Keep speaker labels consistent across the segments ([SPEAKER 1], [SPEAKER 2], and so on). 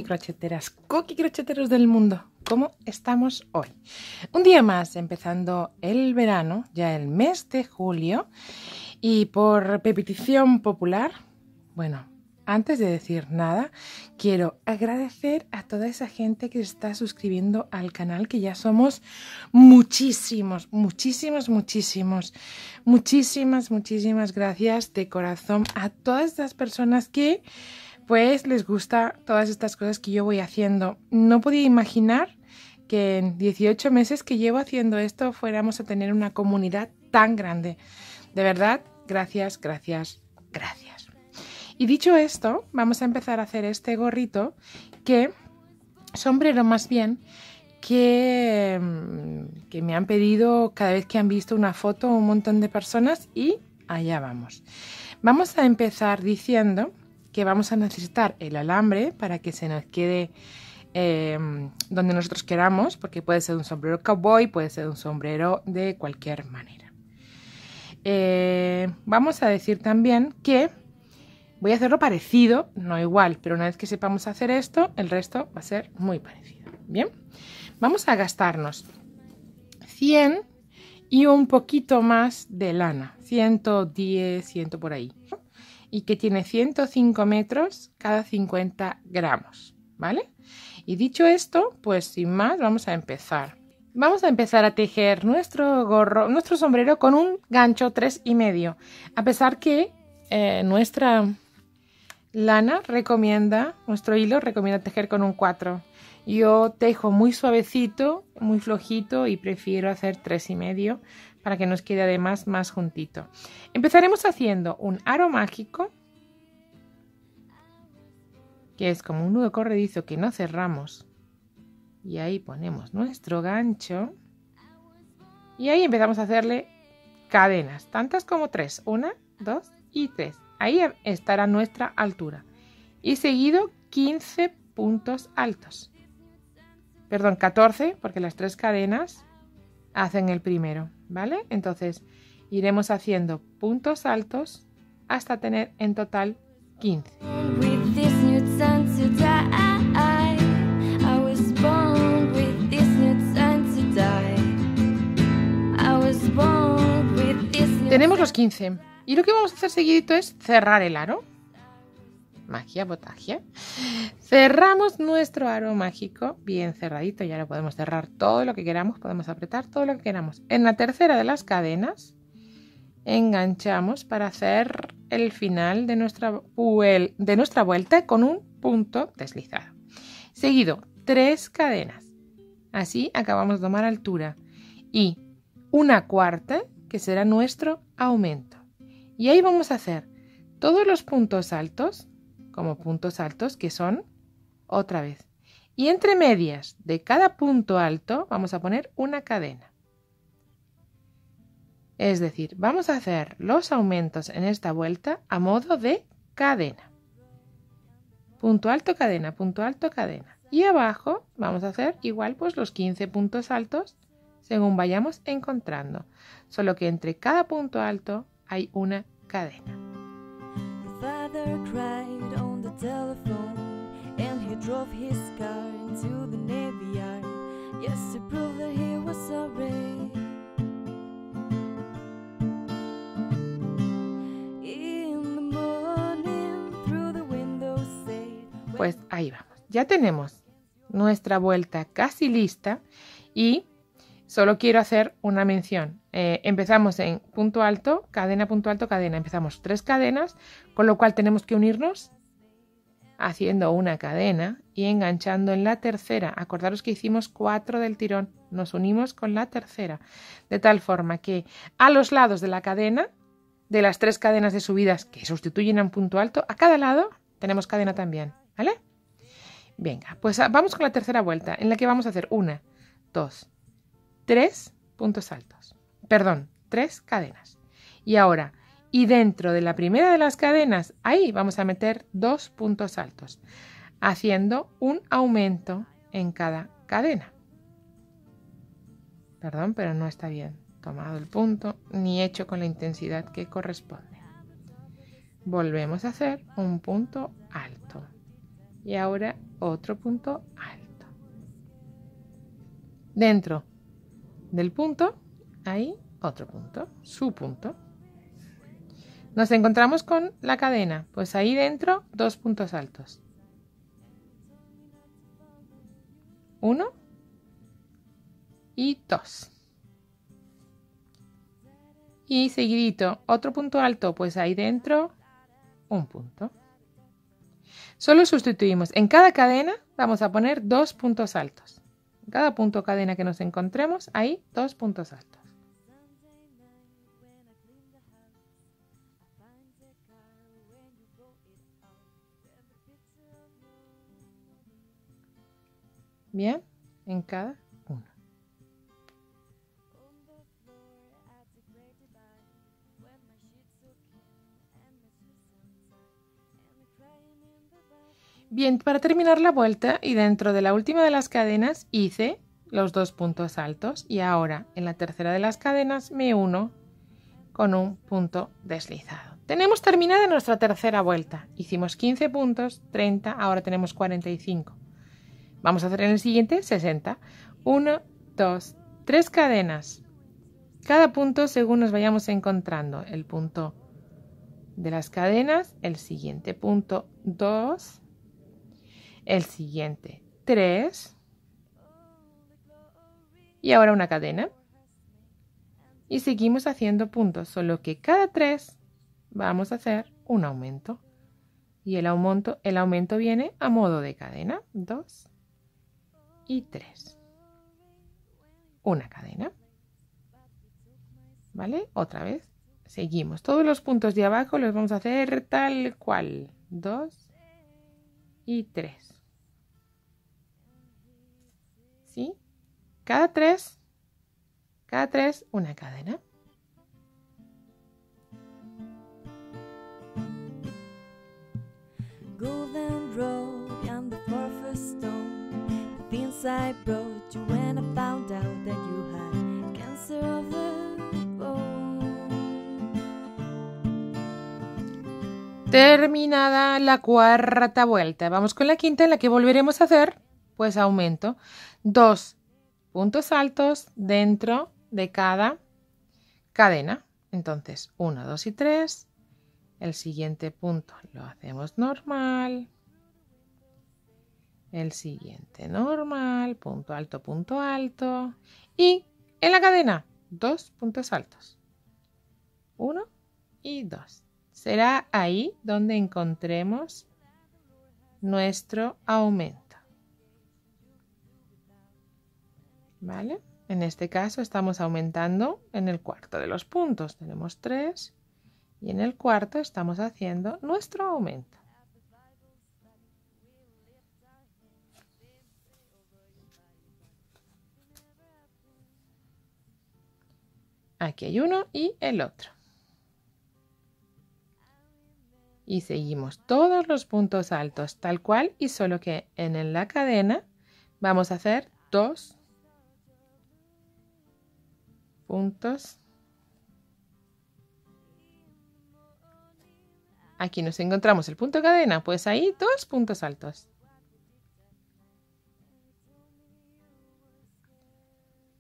[SPEAKER 1] crocheteras, cookie crocheteros del mundo. ¿Cómo estamos hoy? Un día más empezando el verano, ya el mes de julio, y por petición popular, bueno, antes de decir nada, quiero agradecer a toda esa gente que se está suscribiendo al canal, que ya somos muchísimos. Muchísimas gracias de corazón a todas estas personas que pues les gusta todas estas cosas que yo voy haciendo. No podía imaginar que en 18 meses que llevo haciendo esto fuéramos a tener una comunidad tan grande. De verdad, gracias. Y dicho esto, vamos a empezar a hacer este gorrito, sombrero más bien, que me han pedido cada vez que han visto una foto un montón de personas y allá vamos. Vamos a empezar diciendo que vamos a necesitar el alambre para que se nos quede donde nosotros queramos, porque puede ser un sombrero cowboy, puede ser un sombrero de cualquier manera. Vamos a decir también que voy a hacerlo parecido, no igual, pero una vez que sepamos hacer esto, el resto va a ser muy parecido. Bien, vamos a gastarnos 100 y un poquito más de lana, 110, 100 por ahí, y que tiene 105 metros cada 50 gramos, ¿vale? Y dicho esto, pues sin más vamos a empezar. Vamos a empezar a tejer nuestro gorro, nuestro sombrero con un gancho 3,5, a pesar que nuestra lana recomienda, nuestro hilo recomienda tejer con un 4. Yo tejo muy suavecito, muy flojito y prefiero hacer 3,5 para que nos quede además más juntito. Empezaremos haciendo un aro mágico, que es como un nudo corredizo que no cerramos. Y ahí ponemos nuestro gancho. Y ahí empezamos a hacerle cadenas, tantas como 3. 1, 2 y 3. Ahí estará nuestra altura. Y seguido 15 puntos altos. Perdón, 14, porque las 3 cadenas hacen el primero, ¿vale? Entonces iremos haciendo puntos altos hasta tener en total 15. Tenemos los 15 y lo que vamos a hacer seguidito es cerrar el aro. Magia, botagia. Cerramos nuestro aro mágico bien cerradito y ahora podemos cerrar todo lo que queramos, podemos apretar todo lo que queramos. En la tercera de las cadenas enganchamos para hacer el final de nuestra vuelta con un punto deslizado. Seguido, 3 cadenas. Así acabamos de tomar altura y una cuarta que será nuestro aumento. Y ahí vamos a hacer todos los puntos altos como puntos altos que son otra vez. Y entre medias de cada punto alto vamos a poner una cadena. Es decir, vamos a hacer los aumentos en esta vuelta a modo de cadena. Punto alto, cadena, punto alto, cadena. Y abajo vamos a hacer igual pues los 15 puntos altos según vayamos encontrando. Solo que entre cada punto alto hay una cadena. Pues ahí vamos. Ya tenemos nuestra vuelta casi lista y solo quiero hacer una mención. Empezamos en punto alto, cadena, punto alto, cadena. Empezamos 3 cadenas, con lo cual tenemos que unirnos haciendo una cadena y enganchando en la tercera. Acordaros que hicimos 4 del tirón. Nos unimos con la tercera. De tal forma que a los lados de la cadena, de las 3 cadenas de subidas que sustituyen a un punto alto, a cada lado tenemos cadena también. ¿Vale? Venga, pues vamos con la tercera vuelta, en la que vamos a hacer 1, 2, 3 puntos altos. Perdón, 3 cadenas. Y ahora, y dentro de la primera de las cadenas, ahí vamos a meter 2 puntos altos, haciendo un aumento en cada cadena. Perdón, pero no está bien tomado el punto, ni hecho con la intensidad que corresponde. Volvemos a hacer un punto alto. Y ahora otro punto alto. Dentro del punto, ahí otro punto, su punto. Nos encontramos con la cadena, pues ahí dentro 2 puntos altos. 1 y 2. Y seguidito, otro punto alto, pues ahí dentro un punto. Solo sustituimos. En cada cadena vamos a poner 2 puntos altos. En cada punto cadena que nos encontremos, ahí 2 puntos altos. Bien, en cada uno. Bien, para terminar la vuelta y dentro de la última de las cadenas hice los 2 puntos altos y ahora en la tercera de las cadenas me uno con un punto deslizado. Tenemos terminada nuestra tercera vuelta. Hicimos 15 puntos, 30, ahora tenemos 45. Vamos a hacer en el siguiente 60. 1, 2, 3 cadenas. Cada punto según nos vayamos encontrando. El punto de las cadenas, el siguiente punto 2, el siguiente 3 y ahora una cadena. Y seguimos haciendo puntos, solo que cada 3 vamos a hacer un aumento. Y el aumento viene a modo de cadena. 2 y 3. Una cadena. ¿Vale? Otra vez. Seguimos. Todos los puntos de abajo los vamos a hacer tal cual. 2 y 3. ¿Sí? Cada 3 una cadena.
[SPEAKER 2] Golden road and the first stone, the things I brought you when I found out that you had cancer of the bone.
[SPEAKER 1] Terminada la cuarta vuelta. Vamos con la quinta en la que volveremos a hacer, pues aumento. 2 puntos altos dentro de cada cadena. Entonces, 1, 2 y 3. El siguiente punto lo hacemos normal. El siguiente normal, punto alto. Y en la cadena, 2 puntos altos. 1 y 2. Será ahí donde encontremos nuestro aumento. ¿Vale? En este caso estamos aumentando en el cuarto de los puntos. Tenemos 3 y en el cuarto estamos haciendo nuestro aumento. Aquí hay uno y el otro. Y seguimos todos los puntos altos tal cual y solo que en la cadena vamos a hacer 2 puntos. Aquí nos encontramos el punto cadena, pues ahí 2 puntos altos.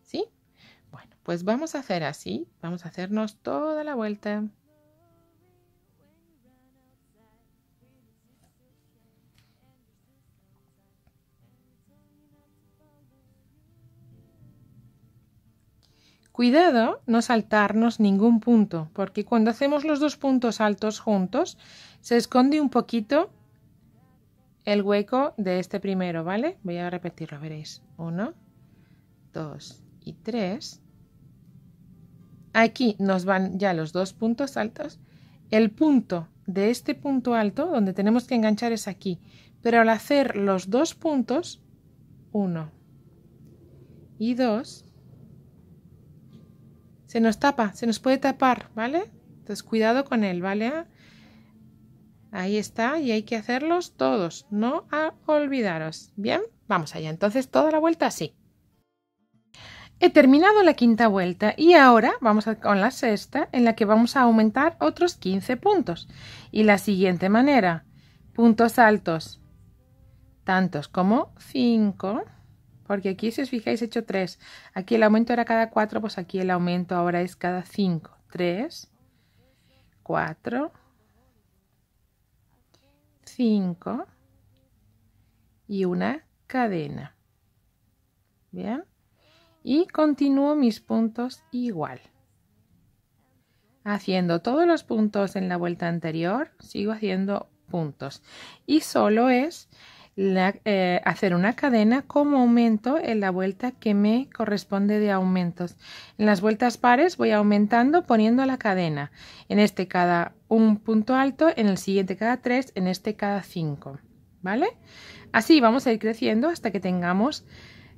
[SPEAKER 1] ¿Sí? Bueno, pues vamos a hacer así, vamos a hacernos toda la vuelta. Cuidado no saltarnos ningún punto, porque cuando hacemos los 2 puntos altos juntos, se esconde un poquito el hueco de este primero, ¿vale? Voy a repetirlo, veréis. 1, 2 y 3. Aquí nos van ya los 2 puntos altos. El punto de este punto alto, donde tenemos que enganchar es aquí. Pero al hacer los 2 puntos, 1 y 2, se nos tapa, se nos puede tapar, ¿vale? Entonces cuidado con él, ¿vale? Ahí está y hay que hacerlos todos, no olvidaros. Bien, vamos allá. Entonces toda la vuelta así. He terminado la quinta vuelta y ahora vamos con la sexta en la que vamos a aumentar otros 15 puntos. Y la siguiente manera, puntos altos tantos como 5, porque aquí si os fijáis he hecho 3. Aquí el aumento era cada 4, pues aquí el aumento ahora es cada 5. 3, 4, 5 y una cadena. Bien, y continúo mis puntos igual. Haciendo todos los puntos en la vuelta anterior, sigo haciendo puntos. Y solo es hacer una cadena como aumento en la vuelta que me corresponde de aumentos. En las vueltas pares voy aumentando poniendo la cadena. En este cada un punto alto, en el siguiente cada 3, en este cada 5. ¿Vale? Así vamos a ir creciendo hasta que tengamos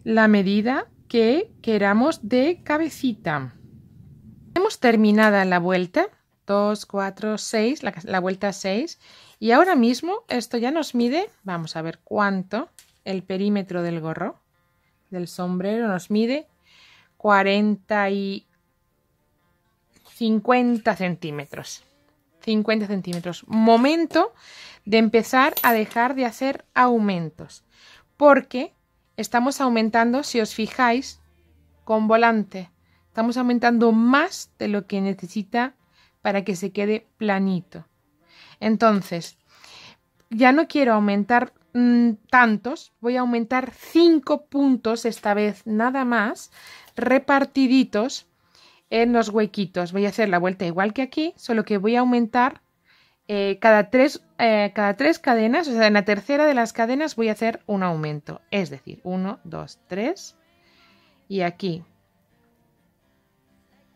[SPEAKER 1] la medida que queramos de cabecita. Hemos terminado la vuelta 2, 4, 6, la vuelta 6, y ahora mismo esto ya nos mide, vamos a ver cuánto, el perímetro del gorro, del sombrero nos mide 40 y 50 centímetros. 50 centímetros. Momento de empezar a dejar de hacer aumentos, porque estamos aumentando, si os fijáis, con volante. Estamos aumentando más de lo que necesita para que se quede planito. Entonces, ya no quiero aumentar tantos, voy a aumentar 5 puntos esta vez nada más, repartiditos en los huequitos. Voy a hacer la vuelta igual que aquí, solo que voy a aumentar cada tres cadenas, o sea, en la tercera de las cadenas voy a hacer un aumento. Es decir, 1, 2, 3 y aquí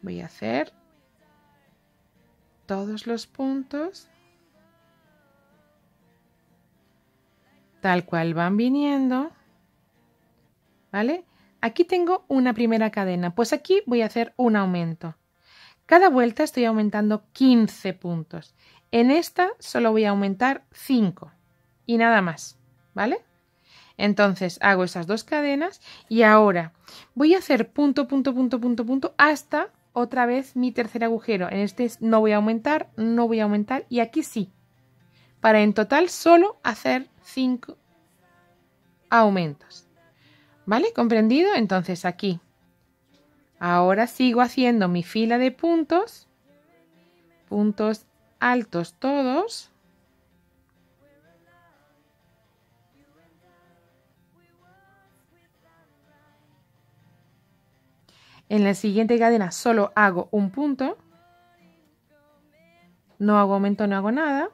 [SPEAKER 1] voy a hacer todos los puntos tal cual van viniendo, ¿vale? Aquí tengo una primera cadena, pues aquí voy a hacer un aumento. Cada vuelta estoy aumentando 15 puntos. En esta solo voy a aumentar 5 y nada más, ¿vale? Entonces hago esas 2 cadenas y ahora voy a hacer punto, punto, punto, punto, punto hasta otra vez mi tercer agujero. En este no voy a aumentar, no voy a aumentar y aquí sí. Para en total solo hacer 5 aumentos. ¿Vale? ¿Comprendido? Entonces aquí. Ahora sigo haciendo mi fila de puntos. Puntos altos todos. En la siguiente cadena solo hago un punto. No hago aumento, no hago nada.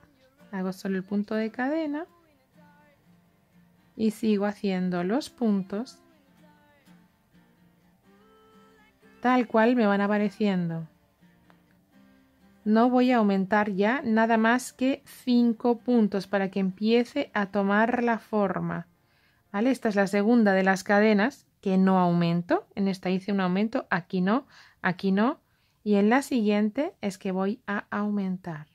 [SPEAKER 1] Hago solo el punto de cadena. Y sigo haciendo los puntos tal cual me van apareciendo. No voy a aumentar ya nada más que 5 puntos para que empiece a tomar la forma. ¿Vale? Esta es la segunda de las cadenas que no aumento. En esta hice un aumento, aquí no, aquí no. Y en la siguiente es que voy a aumentar.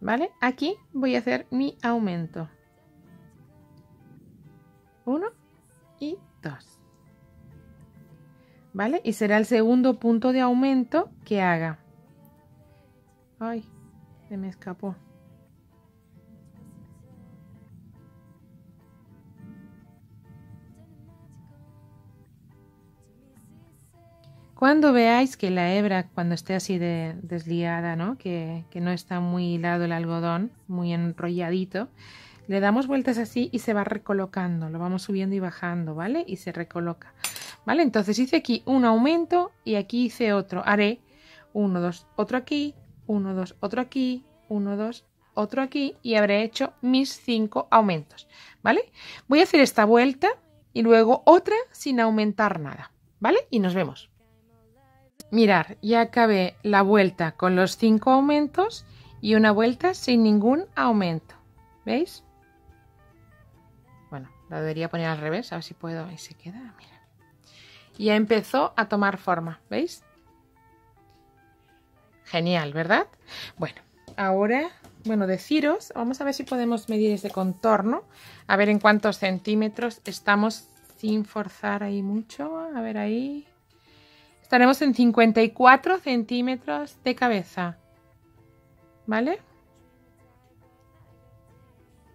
[SPEAKER 1] ¿Vale? Aquí voy a hacer mi aumento. 1 y 2. ¿Vale? Y será el segundo punto de aumento que haga. Ay, se me escapó. Cuando veáis que la hebra, cuando esté así de desliada, ¿no? Que no está muy hilado el algodón, muy enrolladito, le damos vueltas así y se va recolocando. Lo vamos subiendo y bajando, ¿vale? Y se recoloca, ¿vale? Entonces hice aquí un aumento y aquí hice otro. Haré 1, 2, otro aquí, 1, 2, otro aquí, 1, 2, otro aquí y habré hecho mis 5 aumentos, ¿vale? Voy a hacer esta vuelta y luego otra sin aumentar nada, ¿vale? Y nos vemos. Mirad, ya acabé la vuelta con los 5 aumentos y una vuelta sin ningún aumento. ¿Veis? Bueno, la debería poner al revés, a ver si puedo. Ahí se queda, mira. Y ya empezó a tomar forma, ¿veis? Genial, ¿verdad? Bueno, ahora, bueno, deciros, vamos a ver si podemos medir ese contorno, a ver en cuántos centímetros estamos sin forzar ahí mucho, a ver ahí. Estaremos en 54 centímetros de cabeza, ¿vale?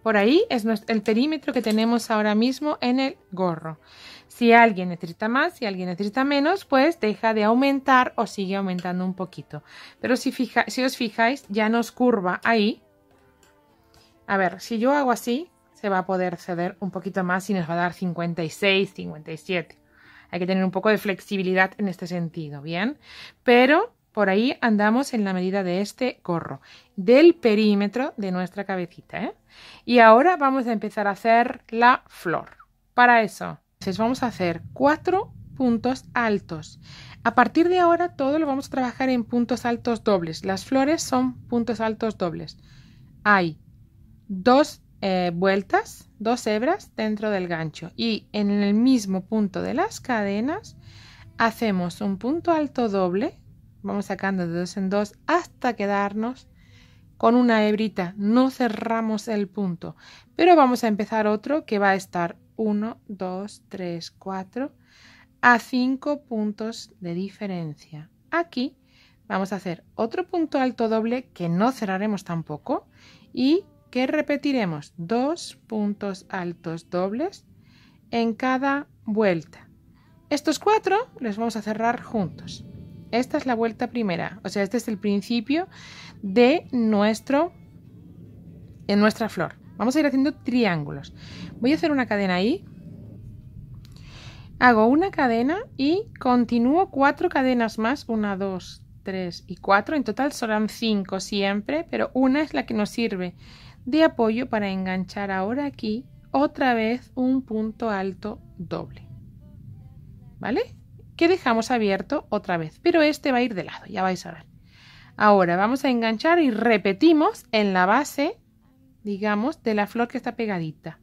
[SPEAKER 1] Por ahí es el perímetro que tenemos ahora mismo en el gorro. Si alguien necesita más, si alguien necesita menos, pues deja de aumentar o sigue aumentando un poquito. Pero si os fijáis, ya nos curva ahí. A ver, si yo hago así, se va a poder ceder un poquito más y nos va a dar 56, 57. Hay que tener un poco de flexibilidad en este sentido, ¿bien? Pero por ahí andamos en la medida de este gorro, del perímetro de nuestra cabecita, ¿eh? Y ahora vamos a empezar a hacer la flor. Para eso, entonces vamos a hacer 4 puntos altos. A partir de ahora todo lo vamos a trabajar en puntos altos dobles. Las flores son puntos altos dobles. Hay 2 vueltas, 2 hebras dentro del gancho y en el mismo punto de las cadenas hacemos un punto alto doble. Vamos sacando de 2 en 2 hasta quedarnos con una hebrita. No cerramos el punto, pero vamos a empezar otro que va a estar 1, 2, 3, 4 a 5 puntos de diferencia. Aquí vamos a hacer otro punto alto doble que no cerraremos tampoco y que repetiremos 2 puntos altos dobles en cada vuelta. Estos 4 los vamos a cerrar juntos. Esta es la vuelta primera, o sea, este es el principio de nuestra flor. Vamos a ir haciendo triángulos. Voy a hacer una cadena ahí. Hago una cadena y continúo 4 cadenas más. 1, 2, 3 y 4. En total serán 5 siempre, pero una es la que nos sirve de apoyo para enganchar ahora aquí otra vez un punto alto doble. ¿Vale? Que dejamos abierto otra vez, pero este va a ir de lado, ya vais a ver. Ahora vamos a enganchar y repetimos en la base, digamos, de la flor que está pegadita.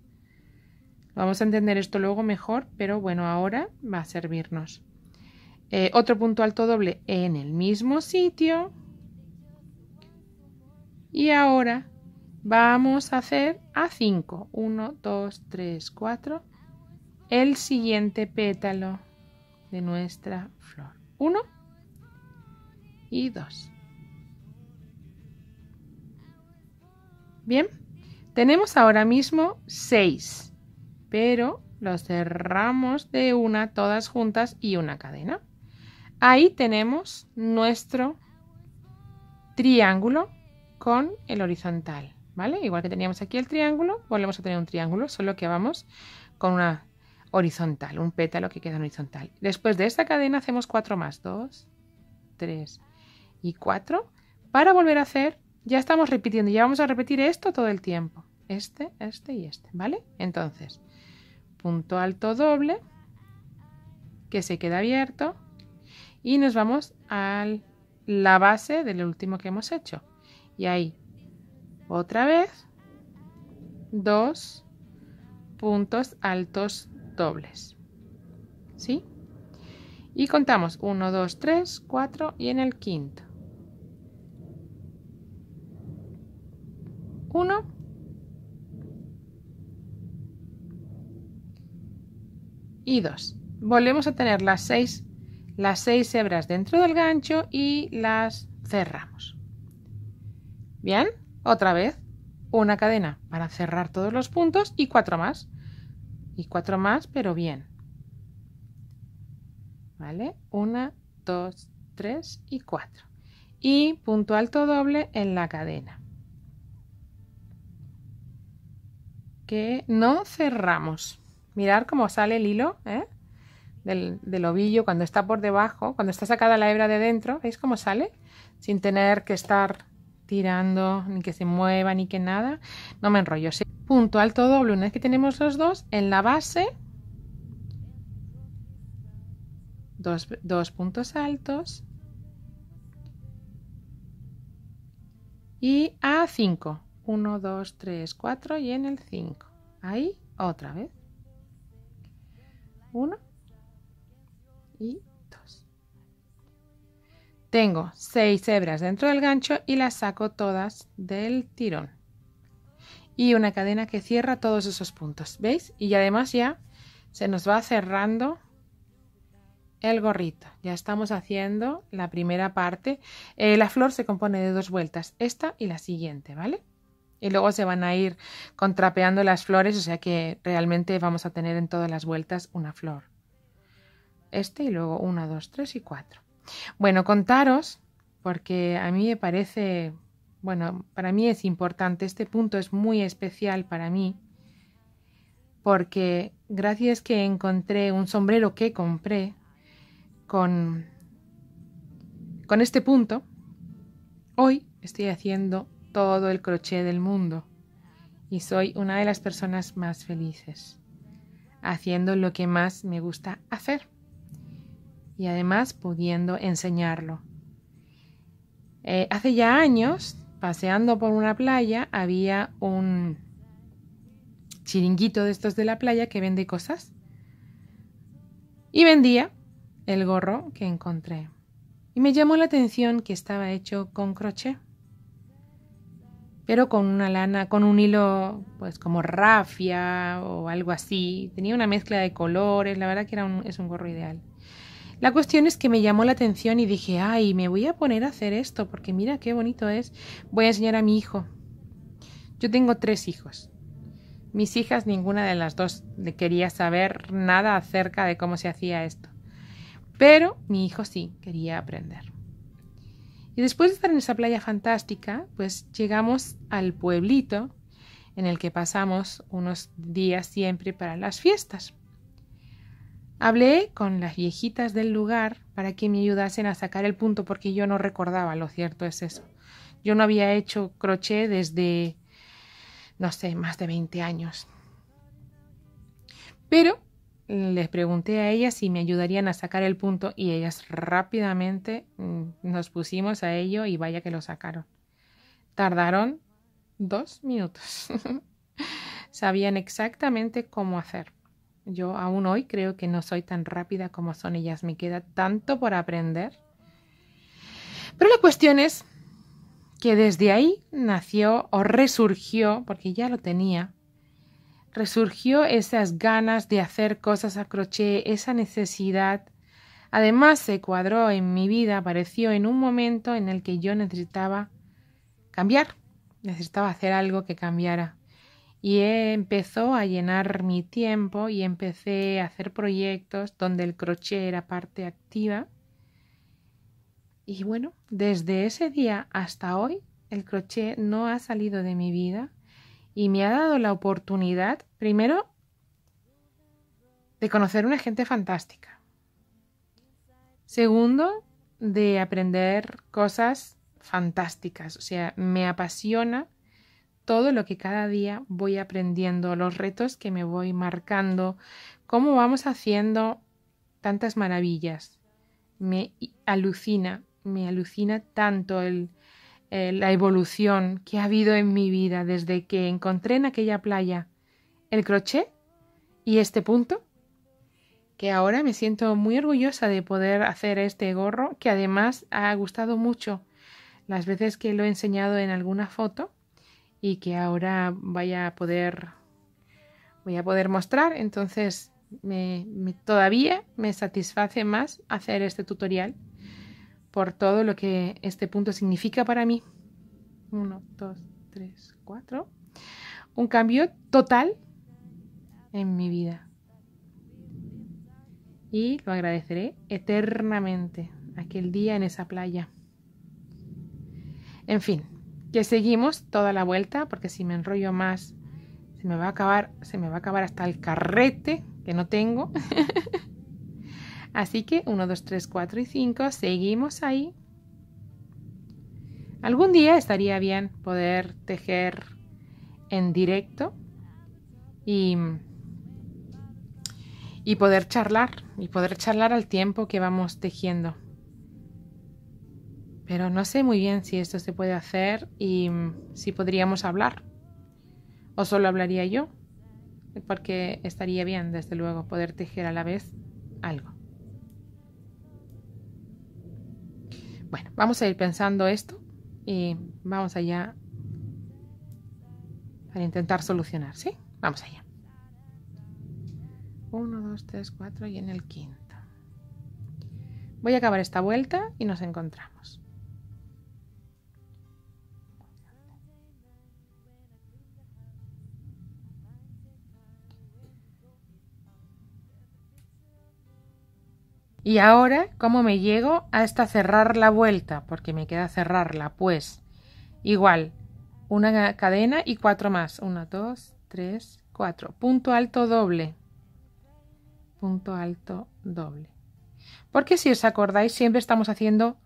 [SPEAKER 1] Vamos a entender esto luego mejor, pero bueno, ahora va a servirnos. Otro punto alto doble en el mismo sitio. Y ahora vamos a hacer a 5. 1, 2, 3, 4. El siguiente pétalo de nuestra flor. 1 y 2. Bien, tenemos ahora mismo 6, pero los cerramos de una todas juntas y una cadena. Ahí tenemos nuestro triángulo con el horizontal, ¿vale? Igual que teníamos aquí el triángulo, volvemos a tener un triángulo, solo que vamos con una horizontal, un pétalo que queda en horizontal. Después de esta cadena hacemos 4 más, 2, 3 y 4, para volver a hacer, ya estamos repitiendo, ya vamos a repetir esto todo el tiempo, este y este, ¿vale? Entonces, punto alto doble, que se queda abierto, y nos vamos a la base del último que hemos hecho. Y ahí, otra vez, 2 puntos altos dobles, ¿sí? Y contamos 1, 2, 3, 4 y en el quinto. 1 y 2. Volvemos a tener las 6 hebras dentro del gancho y las cerramos. Bien, otra vez una cadena para cerrar todos los puntos y 4 más. Y 4 más, pero bien. ¿Vale? 1, 2, 3 y 4. Y punto alto doble en la cadena. Que no cerramos. Mirad cómo sale el hilo, ¿eh? del ovillo cuando está por debajo, cuando está sacada la hebra de dentro. ¿Veis cómo sale? Sin tener que estar tirando, ni que se mueva, ni que nada. No me enrollo. ¿Sí? Punto alto doble, una vez que tenemos los dos, en la base, dos puntos altos y a 5. 1, 2, 3, 4 y en el 5. Ahí, otra vez. 1 y 2. Tengo 6 hebras dentro del gancho y las saco todas del tirón. Y una cadena que cierra todos esos puntos, ¿veis? Y además ya se nos va cerrando el gorrito. Ya estamos haciendo la primera parte. La flor se compone de 2 vueltas, esta y la siguiente, ¿vale? Y luego se van a ir contrapeando las flores, o sea que realmente vamos a tener en todas las vueltas una flor. Y luego 1, 2, 3 y 4. Bueno, contaros, porque a mí me parece, bueno, para mí es importante, este punto es muy especial para mí, porque gracias que encontré un sombrero que compré con este punto, hoy estoy haciendo todo el crochet del mundo y soy una de las personas más felices, haciendo lo que más me gusta hacer y además pudiendo enseñarlo. Hace ya años, paseando por una playa, había un chiringuito de estos de la playa que vende cosas y vendía el gorro que encontré y me llamó la atención que estaba hecho con crochet, pero con una lana, con un hilo pues como rafia o algo así. Tenía una mezcla de colores, la verdad que es un gorro ideal. La cuestión es que me llamó la atención y dije, ay, me voy a poner a hacer esto porque mira qué bonito es. Voy a enseñar a mi hijo. Yo tengo 3 hijos. Mis hijas, ninguna de las 2 le quería saber nada acerca de cómo se hacía esto. Pero mi hijo sí quería aprender. Y después de estar en esa playa fantástica, pues llegamos al pueblito en el que pasamos unos días siempre para las fiestas. Hablé con las viejitas del lugar para que me ayudasen a sacar el punto porque yo no recordaba, lo cierto es eso. Yo no había hecho crochet desde, no sé, más de 20 años. Pero les pregunté a ellas si me ayudarían a sacar el punto y ellas rápidamente nos pusimos a ello y vaya que lo sacaron. Tardaron 2 minutos. Sabían exactamente cómo hacer. Yo aún hoy creo que no soy tan rápida como son ellas. Me queda tanto por aprender. Pero la cuestión es que desde ahí nació o resurgió, porque ya lo tenía, resurgió esas ganas de hacer cosas a crochet, esa necesidad. Además se cuadró en mi vida, apareció en un momento en el que yo necesitaba cambiar, necesitaba hacer algo que cambiara. Y empezó a llenar mi tiempo y empecé a hacer proyectos donde el crochet era parte activa. Y bueno, desde ese día hasta hoy el crochet no ha salido de mi vida y me ha dado la oportunidad, primero, de conocer una gente fantástica. Segundo, de aprender cosas fantásticas. O sea, me apasiona todo lo que cada día voy aprendiendo, los retos que me voy marcando, cómo vamos haciendo tantas maravillas. Me alucina tanto la evolución que ha habido en mi vida desde que encontré en aquella playa el crochet y este punto, que ahora me siento muy orgullosa de poder hacer este gorro, que además ha gustado mucho las veces que lo he enseñado en alguna foto y que ahora voy a poder mostrar. Entonces todavía me satisface más hacer este tutorial por todo lo que este punto significa para mí. 1, 2, 3, 4. Un cambio total en mi vida. Y lo agradeceré eternamente, aquel día en esa playa. En fin, que seguimos toda la vuelta, porque si me enrollo más se me va a acabar hasta el carrete que no tengo. Así que 1, 2, 3, 4 y 5, seguimos ahí. Algún día estaría bien poder tejer en directo y poder charlar al tiempo que vamos tejiendo. Pero no sé muy bien si esto se puede hacer y si podríamos hablar. O solo hablaría yo, porque estaría bien, desde luego, poder tejer a la vez algo. Bueno, vamos a ir pensando esto y vamos allá para intentar solucionar, ¿sí? Vamos allá. 1, 2, 3, 4 y en el quinto. Voy a acabar esta vuelta y nos encontramos. Y ahora, ¿cómo me llego hasta cerrar la vuelta? Porque me queda cerrarla, pues igual, una cadena y 4 más. 1, 2, 3, 4. Punto alto doble. Punto alto doble. Porque si os acordáis, siempre estamos haciendo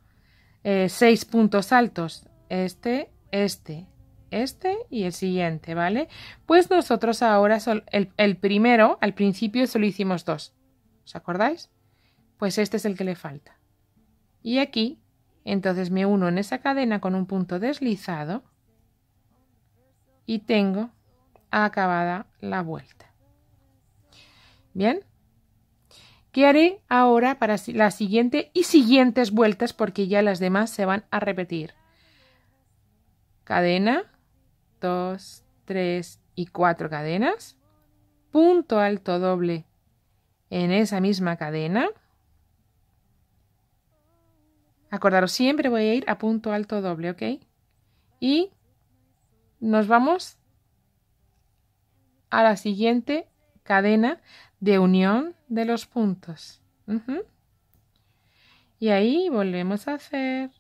[SPEAKER 1] 6 puntos altos. Este y el siguiente, ¿vale? Pues nosotros ahora, el primero, al principio solo hicimos 2. ¿Os acordáis? Pues este es el que le falta. Y aquí, entonces me uno en esa cadena con un punto deslizado y tengo acabada la vuelta. Bien. ¿Qué haré ahora para la siguiente y siguientes vueltas? Porque ya las demás se van a repetir. Cadena, 2, 3 y 4 cadenas. Punto alto doble en esa misma cadena. Acordaros, siempre voy a ir a punto alto doble, ¿ok? Y nos vamos a la siguiente cadena de unión de los puntos. Y ahí volvemos a hacer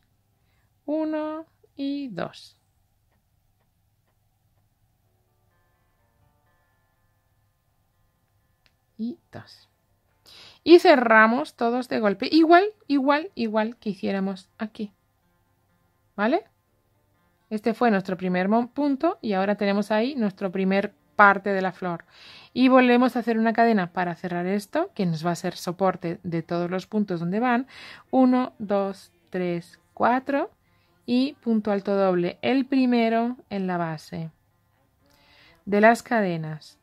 [SPEAKER 1] 1 y 2. Y 2. Y cerramos todos de golpe. Igual que hiciéramos aquí. ¿Vale? Este fue nuestro primer punto y ahora tenemos ahí nuestro primer parte de la flor. Y volvemos a hacer una cadena para cerrar esto, que nos va a ser soporte de todos los puntos donde van. 1, 2, 3, 4 y punto alto doble. El primero en la base de las cadenas.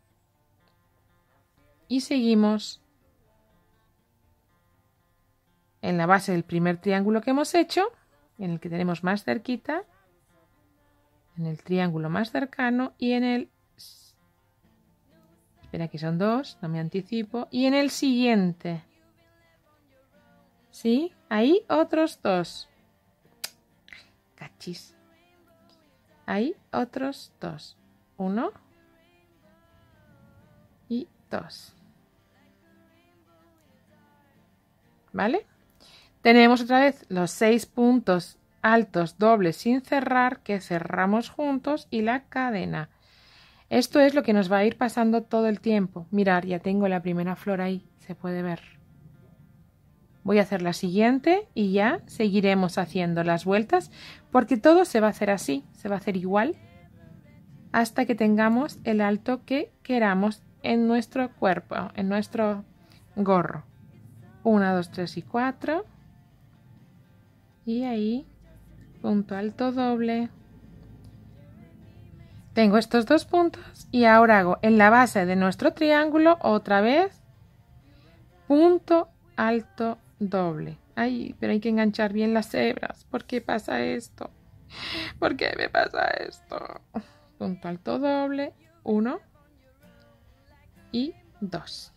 [SPEAKER 1] Y seguimos en la base del primer triángulo que hemos hecho, en el que tenemos más cerquita, en el triángulo más cercano y en el... Espera, que son 2, no me anticipo. Y en el siguiente. ¿Sí? Ahí otros 2. Cachis. Ahí otros 2. 1 y 2. ¿Vale? Tenemos otra vez los 6 puntos altos dobles sin cerrar que cerramos juntos y la cadena. Esto es lo que nos va a ir pasando todo el tiempo. Mirad, ya tengo la primera flor ahí, se puede ver. Voy a hacer la siguiente y ya seguiremos haciendo las vueltas porque todo se va a hacer así, se va a hacer igual hasta que tengamos el alto que queramos en nuestro cuerpo, en nuestro gorro. 1, 2, 3 y 4. Y ahí, punto alto doble. Tengo estos 2 puntos y ahora hago en la base de nuestro triángulo otra vez punto alto doble. Ay, pero hay que enganchar bien las hebras. ¿Por qué pasa esto? ¿Por qué me pasa esto? Punto alto doble, 1 y 2.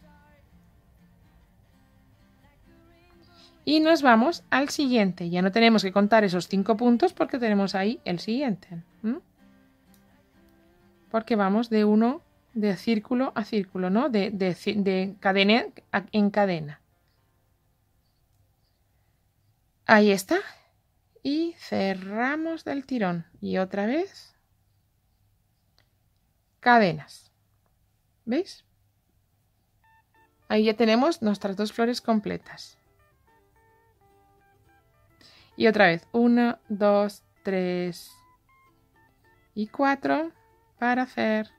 [SPEAKER 1] Y nos vamos al siguiente. Ya no tenemos que contar esos 5 puntos porque tenemos ahí el siguiente. Porque vamos de uno de círculo a círculo, ¿no? De cadena en cadena. Ahí está. Y cerramos del tirón. Y otra vez. Cadenas. ¿Veis? Ahí ya tenemos nuestras 2 flores completas. Y otra vez. 1, 2, 3 y 4 para hacer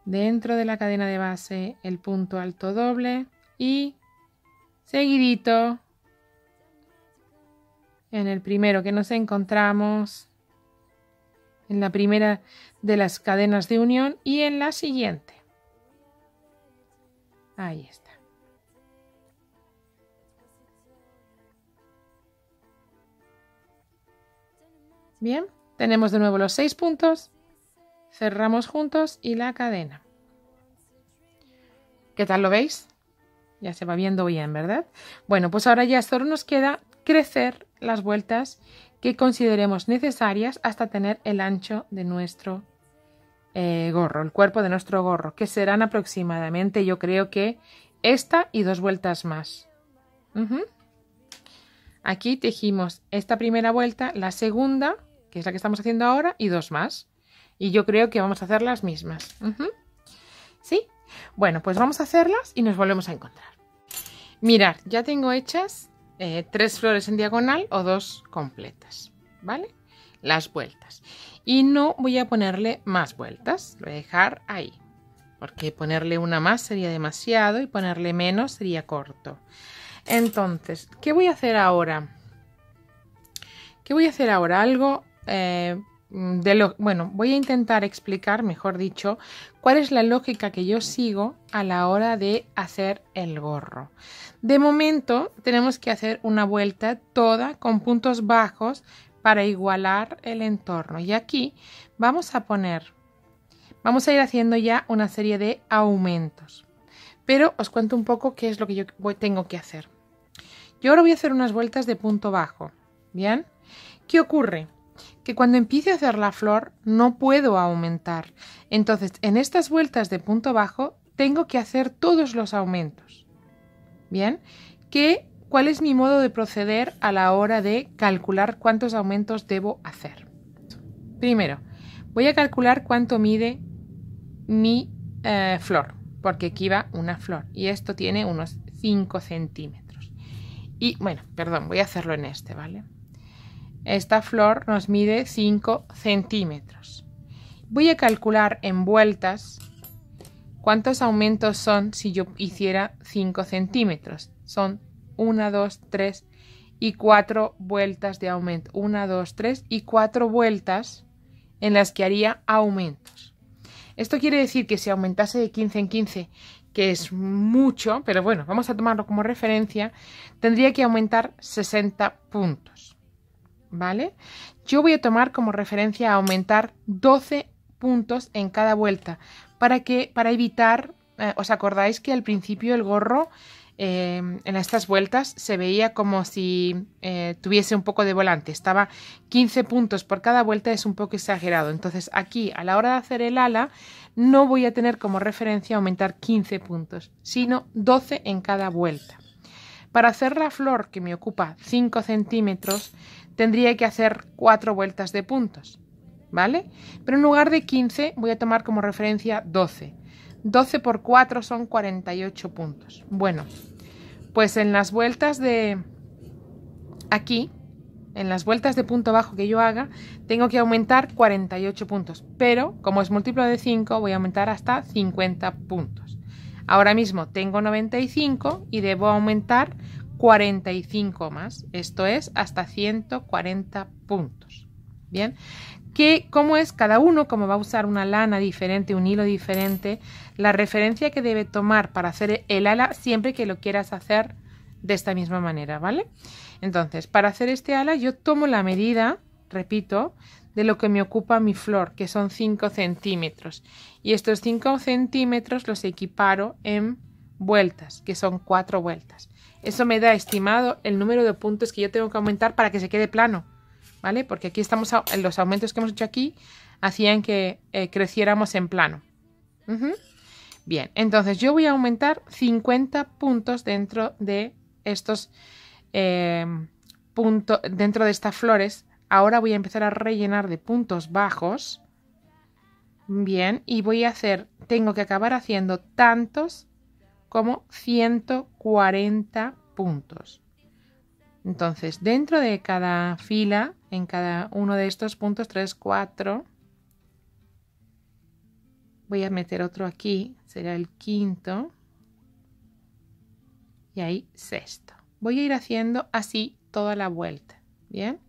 [SPEAKER 1] dentro de la cadena de base el punto alto doble y seguidito en el primero que nos encontramos, en la primera de las cadenas de unión y en la siguiente. Ahí está. Bien, tenemos de nuevo los 6 puntos, cerramos juntos y la cadena. ¿Qué tal lo veis? Ya se va viendo bien, ¿verdad? Bueno, pues ahora ya solo nos queda crecer las vueltas que consideremos necesarias hasta tener el ancho de nuestro gorro, el cuerpo de nuestro gorro, que serán aproximadamente, yo creo que esta y 2 vueltas más. Aquí tejimos esta primera vuelta, la segunda, que es la que estamos haciendo ahora, y 2 más. Y yo creo que vamos a hacer las mismas. ¿Sí? Bueno, pues vamos a hacerlas y nos volvemos a encontrar. Mirad, ya tengo hechas 3 flores en diagonal o 2 completas, ¿vale? Las vueltas. Y no voy a ponerle más vueltas, lo voy a dejar ahí. Porque ponerle una más sería demasiado y ponerle menos sería corto. Entonces, ¿qué voy a hacer ahora? ¿Qué voy a hacer ahora? Algo bueno, voy a intentar explicar, mejor dicho, cuál es la lógica que yo sigo a la hora de hacer el gorro. De momento tenemos que hacer una vuelta toda con puntos bajos para igualar el entorno. Y aquí vamos a ir haciendo ya una serie de aumentos. Pero os cuento un poco qué es lo que yo tengo que hacer. Yo ahora voy a hacer unas vueltas de punto bajo. ¿Bien? ¿Qué ocurre? Que cuando empiece a hacer la flor no puedo aumentar. Entonces, en estas vueltas de punto bajo tengo que hacer todos los aumentos. ¿Bien? ¿Cuál es mi modo de proceder a la hora de calcular cuántos aumentos debo hacer? Primero, voy a calcular cuánto mide mi flor, porque aquí va una flor y esto tiene unos 5 centímetros. Y bueno, perdón, voy a hacerlo en este, ¿vale? Esta flor nos mide 5 centímetros. Voy a calcular en vueltas cuántos aumentos son si yo hiciera 5 centímetros. Son 1, 2, 3 y 4 vueltas de aumento. 1, 2, 3 y 4 vueltas en las que haría aumentos. Esto quiere decir que si aumentase de 15 en 15, que es mucho, pero bueno, vamos a tomarlo como referencia, tendría que aumentar 60 puntos. ¿Vale? Yo voy a tomar como referencia aumentar 12 puntos en cada vuelta para evitar, ¿os acordáis que al principio el gorro en estas vueltas se veía como si tuviese un poco de volante? Estaba 15 puntos por cada vuelta, es un poco exagerado. Entonces aquí a la hora de hacer el ala no voy a tener como referencia aumentar 15 puntos, sino 12 en cada vuelta. Para hacer la flor, que me ocupa 5 centímetros, tendría que hacer 4 vueltas de puntos, ¿vale? Pero en lugar de 15 voy a tomar como referencia 12. 12 por 4 son 48 puntos. Bueno, pues en las vueltas de aquí, en las vueltas de punto bajo que yo haga, tengo que aumentar 48 puntos. Pero, como es múltiplo de 5, voy a aumentar hasta 50 puntos. Ahora mismo tengo 95 y debo aumentar 45 más. Esto es hasta 140 puntos. Bien, ¿cómo es cada uno? Como va a usar una lana diferente, un hilo diferente, la referencia que debe tomar para hacer el ala siempre que lo quieras hacer de esta misma manera, ¿vale? Entonces, para hacer este ala yo tomo la medida, repito, de lo que me ocupa mi flor, que son 5 centímetros. Y estos 5 centímetros los equiparo en vueltas, que son 4 vueltas. Eso me da estimado el número de puntos que yo tengo que aumentar para que se quede plano, ¿vale? Porque aquí estamos, los aumentos que hemos hecho aquí hacían que creciéramos en plano. Bien, entonces yo voy a aumentar 50 puntos dentro de estos dentro de estas flores. Ahora voy a empezar a rellenar de puntos bajos. Bien, y tengo que acabar haciendo tantos como 140 puntos. Entonces, dentro de cada fila, en cada uno de estos puntos, 3, 4, voy a meter otro aquí, será el quinto, y ahí sexto. Voy a ir haciendo así toda la vuelta, ¿bien?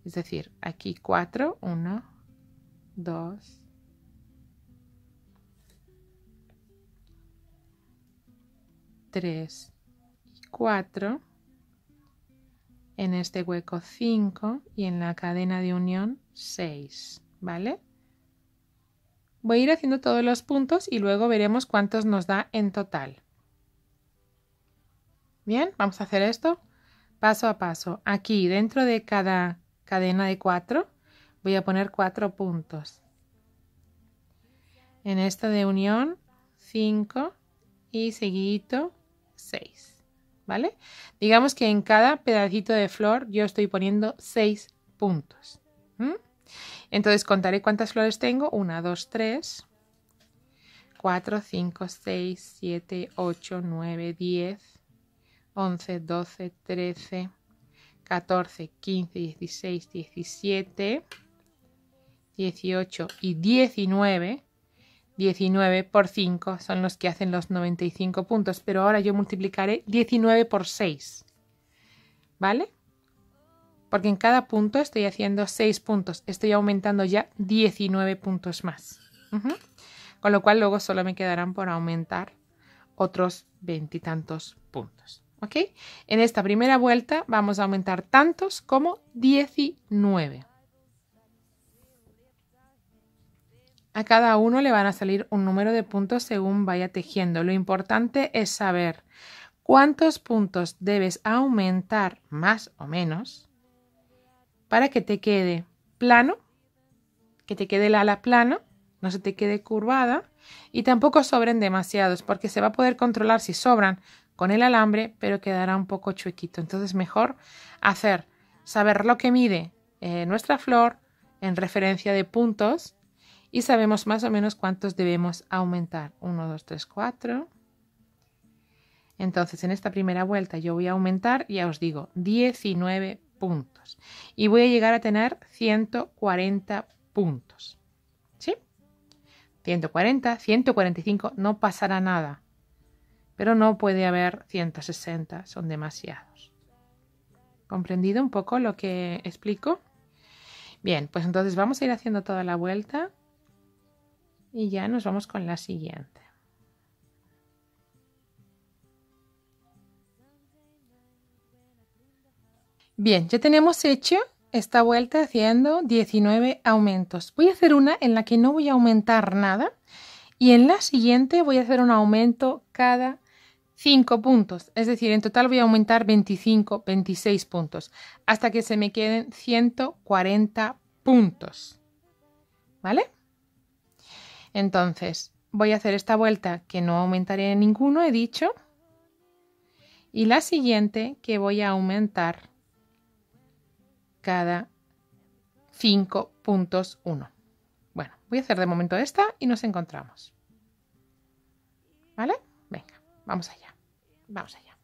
[SPEAKER 1] Es decir, aquí 4, 1, 2, 3 y 4. En este hueco 5 y en la cadena de unión 6, ¿vale? Voy a ir haciendo todos los puntos y luego veremos cuántos nos da en total. Bien, vamos a hacer esto paso a paso. Aquí dentro de cada cadena de 4 voy a poner 4 puntos. En esta de unión 5 y seguidito 6, ¿vale? Digamos que en cada pedacito de flor yo estoy poniendo 6 puntos. Entonces contaré cuántas flores tengo. 1, 2, 3, 4, 5, 6, 7, 8, 9, 10, 11, 12, 13, 14, 15, 16, 17, 18 y 19. 19 por 5 son los que hacen los 95 puntos, pero ahora yo multiplicaré 19 por 6, ¿vale? Porque en cada punto estoy haciendo 6 puntos, estoy aumentando ya 19 puntos más. Con lo cual luego solo me quedarán por aumentar otros 20 y tantos puntos, ¿ok? En esta primera vuelta vamos a aumentar tantos como 19. A cada uno le van a salir un número de puntos según vaya tejiendo. Lo importante es saber cuántos puntos debes aumentar más o menos para que te quede plano, que te quede el ala plano, no se te quede curvada y tampoco sobren demasiados porque se va a poder controlar si sobran con el alambre, pero quedará un poco chuequito. Entonces mejor saber lo que mide nuestra flor en referencia de puntos. Y sabemos más o menos cuántos debemos aumentar. 1, 2, 3, 4. Entonces, en esta primera vuelta yo voy a aumentar, ya os digo, 19 puntos. Y voy a llegar a tener 140 puntos. ¿Sí? 140, 145, no pasará nada. Pero no puede haber 160, son demasiados. ¿Comprendido un poco lo que explico? Bien, pues entonces vamos a ir haciendo toda la vuelta. Y ya nos vamos con la siguiente. Bien, ya tenemos hecho esta vuelta haciendo 19 aumentos. Voy a hacer una en la que no voy a aumentar nada y en la siguiente voy a hacer un aumento cada 5 puntos. Es decir, en total voy a aumentar 25, 26 puntos hasta que se me queden 140 puntos. ¿Vale? Entonces, voy a hacer esta vuelta que no aumentaré ninguno, he dicho. Y la siguiente que voy a aumentar cada 5 puntos 1. Bueno, voy a hacer de momento esta y nos encontramos. ¿Vale? Venga, vamos allá. Vamos allá.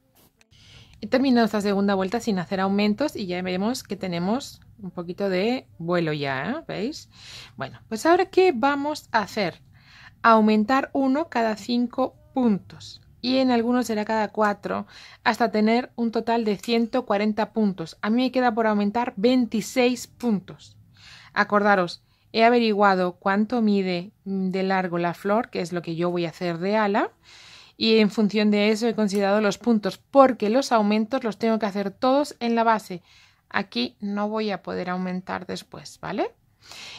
[SPEAKER 1] He terminado esta segunda vuelta sin hacer aumentos y ya vemos que tenemos un poquito de vuelo ya, ¿eh? ¿Veis? Bueno, pues ahora ¿qué vamos a hacer? Aumentar 1 cada 5 puntos y en algunos será cada 4 hasta tener un total de 140 puntos. A mí me queda por aumentar 26 puntos. Acordaros, he averiguado cuánto mide de largo la flor, que es lo que yo voy a hacer de ala, y en función de eso he considerado los puntos, porque los aumentos los tengo que hacer todos en la base. Aquí no voy a poder aumentar después, ¿vale?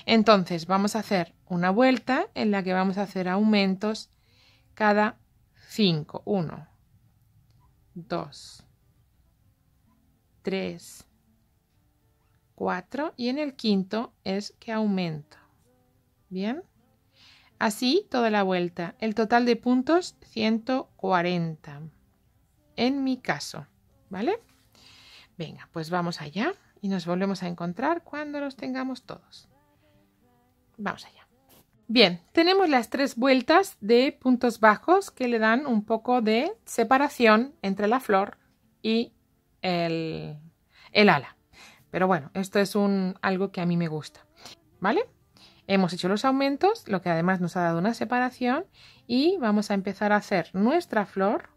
[SPEAKER 1] Entonces vamos a hacer una vuelta en la que vamos a hacer aumentos cada 5. 1, 2, 3, 4 y en el quinto es que aumento. Bien, así toda la vuelta. El total de puntos 140 en mi caso, ¿vale? Venga, pues vamos allá y nos volvemos a encontrar cuando los tengamos todos. Vamos allá. Bien, tenemos las 3 vueltas de puntos bajos que le dan un poco de separación entre la flor y el ala. Pero bueno, esto es algo que a mí me gusta, ¿vale? Hemos hecho los aumentos, lo que además nos ha dado una separación y vamos a empezar a hacer nuestra flor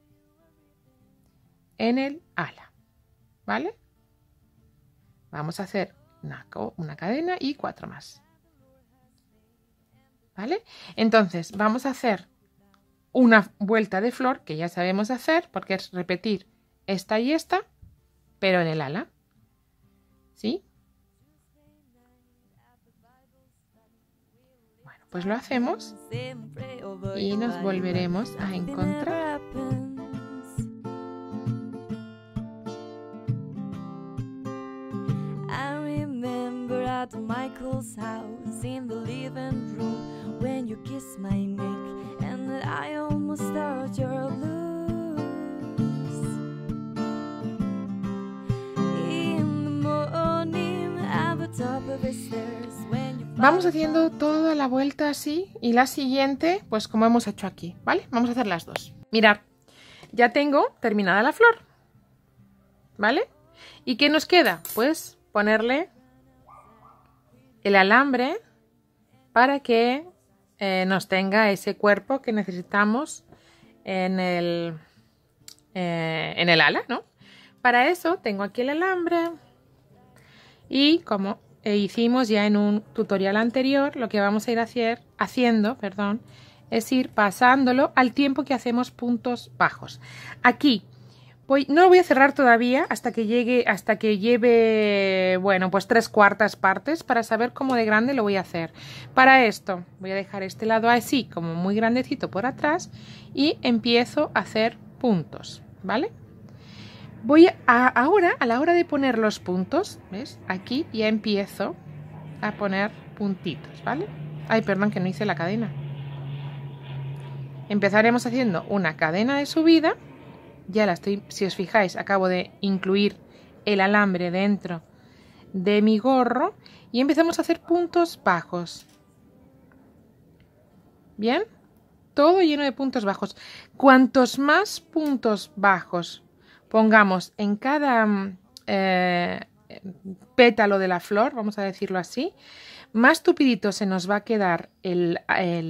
[SPEAKER 1] en el ala, ¿vale? Vamos a hacer una cadena y 4 más. ¿Vale? Entonces vamos a hacer una vuelta de flor que ya sabemos hacer porque es repetir esta y esta, pero en el ala. ¿Sí? pues lo hacemos y nos volveremos a encontrar.
[SPEAKER 2] At Michael's house in the living room when you kissed my neck and I almost thought you're loose. In the morning at the top of the stairs when you
[SPEAKER 1] Vamos haciendo toda la vuelta así y la siguiente pues como hemos hecho aquí, ¿vale? Vamos a hacer las dos. Mirad, ya tengo terminada la flor, ¿vale? ¿Y qué nos queda? Pues ponerle el alambre para que nos tenga ese cuerpo que necesitamos en el ala, ¿no? Para eso tengo aquí el alambre y como hicimos ya en un tutorial anterior, lo que vamos a ir haciendo es ir pasándolo al tiempo que hacemos puntos bajos. Aquí no lo voy a cerrar todavía hasta que lleve, bueno, pues 3/4 partes para saber cómo de grande lo voy a hacer. Para esto voy a dejar este lado así como muy grandecito por atrás y empiezo a hacer puntos, ¿vale? Ahora, a la hora de poner los puntos, ¿ves? Aquí ya empiezo a poner puntitos, ¿vale? Ay, perdón, que no hice la cadena. Empezaremos haciendo una cadena de subida. Ya la estoy, si os fijáis, acabo de incluir el alambre dentro de mi gorro y empezamos a hacer puntos bajos. ¿Bien? Todo lleno de puntos bajos. Cuantos más puntos bajos pongamos en cada pétalo de la flor, vamos a decirlo así, más tupidito se nos va a quedar el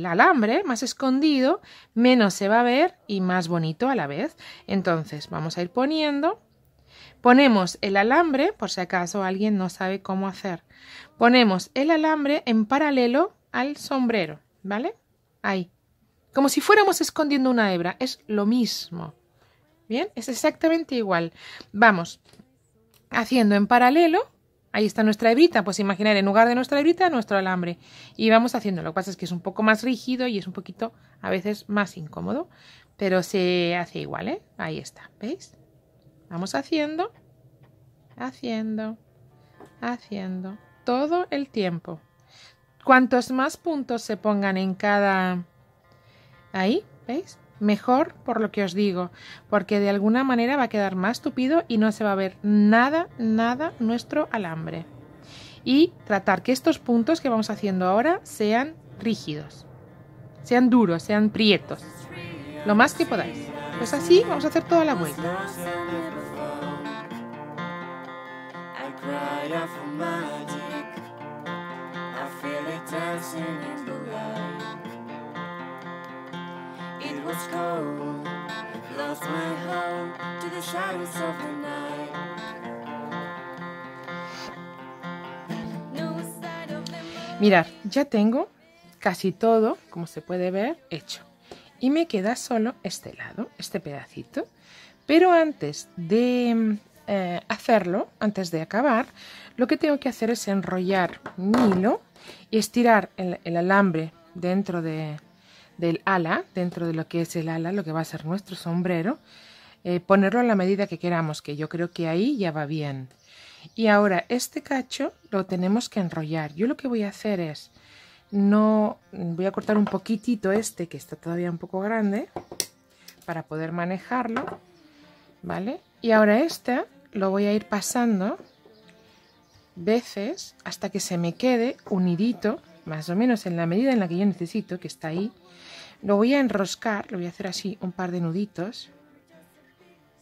[SPEAKER 1] alambre, más escondido, menos se va a ver y más bonito a la vez. Entonces vamos a ir ponemos el alambre, por si acaso alguien no sabe cómo hacer. Ponemos el alambre en paralelo al sombrero, ¿vale? Ahí. Como si fuéramos escondiendo una hebra, es lo mismo. Bien, es exactamente igual. Vamos haciendo en paralelo. Ahí está nuestra hebrita, pues imaginar en lugar de nuestra hebrita, nuestro alambre. Y vamos haciendo, lo que pasa es que es un poco más rígido y es un poquito a veces más incómodo, pero se hace igual, ¿eh? Ahí está, ¿veis? Vamos haciendo, todo el tiempo. Cuantos más puntos se pongan en cada... Ahí, ¿veis? Mejor por lo que os digo, porque de alguna manera va a quedar más tupido y no se va a ver nada nuestro alambre. Y tratar que estos puntos que vamos haciendo ahora sean rígidos, sean duros, sean prietos, lo más que podáis. Pues así vamos a hacer toda la vuelta.
[SPEAKER 2] It was cold, lost my home to the shadows of the night. No side of the moon.
[SPEAKER 1] Mirad, ya tengo casi todo, como se puede ver, hecho. Y me queda solo este lado, este pedacito. Pero antes de hacerlo, antes de acabar, lo que tengo que hacer es enrollar mi hilo y estirar el alambre dentro del ala, dentro de lo que es el ala, lo que va a ser nuestro sombrero, ponerlo a la medida que queramos, que yo creo que ahí ya va bien. Y ahora este cacho lo tenemos que enrollar. Yo lo que voy a hacer es, voy a cortar un poquitito este, que está todavía un poco grande, para poder manejarlo, ¿vale? Y ahora este lo voy a ir pasando veces hasta que se me quede unidito, más o menos en la medida en la que yo necesito, que está ahí. Lo voy a enroscar, lo voy a hacer así un par de nuditos,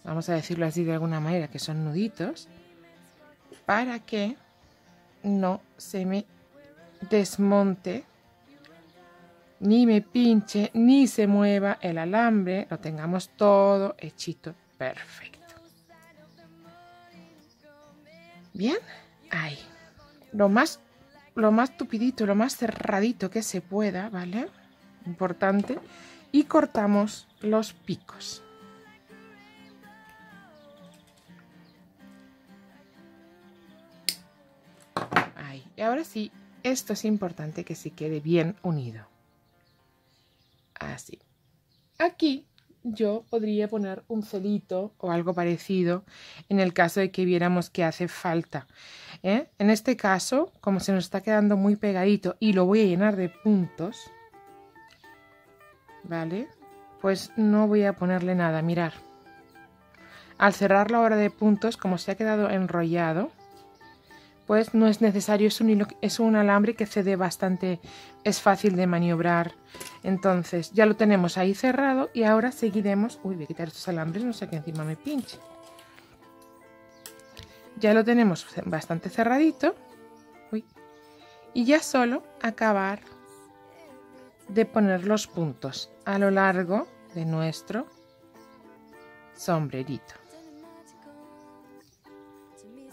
[SPEAKER 1] vamos a decirlo así de alguna manera, que son nuditos, para que no se me desmonte, ni me pinche, ni se mueva el alambre, lo tengamos todo hechito perfecto. Bien, ahí, lo más tupidito, lo más cerradito que se pueda, ¿vale? Importante. Y cortamos los picos. Ahí. Y ahora sí, esto es importante que se quede bien unido. aquí yo podría poner un celito o algo parecido en el caso de que viéramos que hace falta. En este caso, como se nos está quedando muy pegadito y lo voy a llenar de puntos, ¿vale? Pues no voy a ponerle nada, mirar. Al cerrarlo ahora de puntos, como se ha quedado enrollado, pues no es necesario, es un alambre que cede bastante, es fácil de maniobrar. Entonces ya lo tenemos ahí cerrado y ahora seguiremos. Uy, voy a quitar estos alambres, no sé que encima me pinche. Ya lo tenemos bastante cerradito. Uy. Y ya solo acabar de poner los puntos a lo largo de nuestro sombrerito.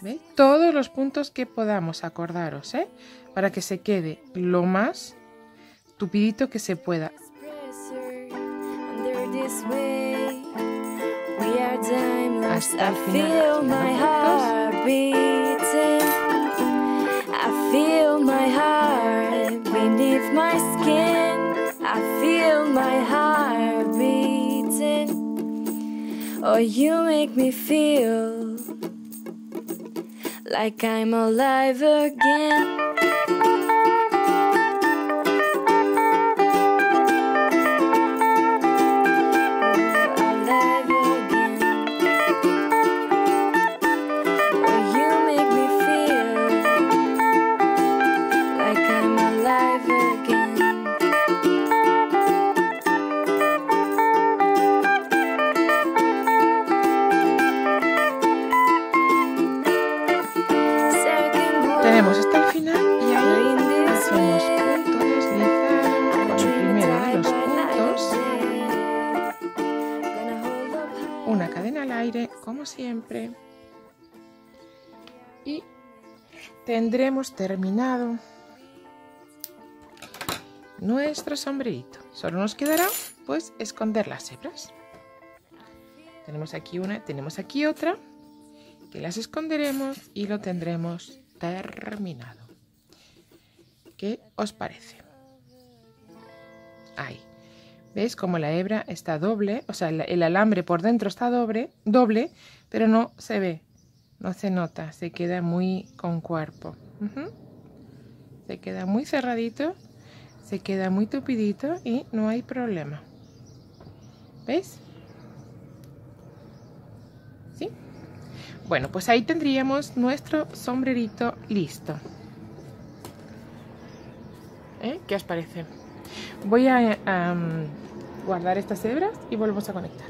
[SPEAKER 1] ¿Veis? Todos los puntos que podamos, acordaros, para que se quede lo más tupidito que se pueda. Hasta el final.
[SPEAKER 2] Oh, you make me feel like I'm alive again. Alive again. Oh, you make me feel like I'm alive again.
[SPEAKER 1] Tenemos hasta el final y ahí hacemos punto deslizado con el primero de los puntos, una cadena al aire como siempre y tendremos terminado nuestro sombrerito. Solo nos quedará pues esconder las hebras. Tenemos aquí una, tenemos aquí otra que las esconderemos y lo tendremos terminado. ¿Qué os parece? Ahí. ¿Veis cómo la hebra está doble? O sea, el alambre por dentro está doble, pero no se ve, no se nota, se queda muy con cuerpo. Se queda muy cerradito, se queda muy tupidito y no hay problema. ¿Veis? ¿Sí? Bueno, pues ahí tendríamos nuestro sombrerito listo. ¿Qué os parece? Voy a guardar estas hebras y volvemos a conectar.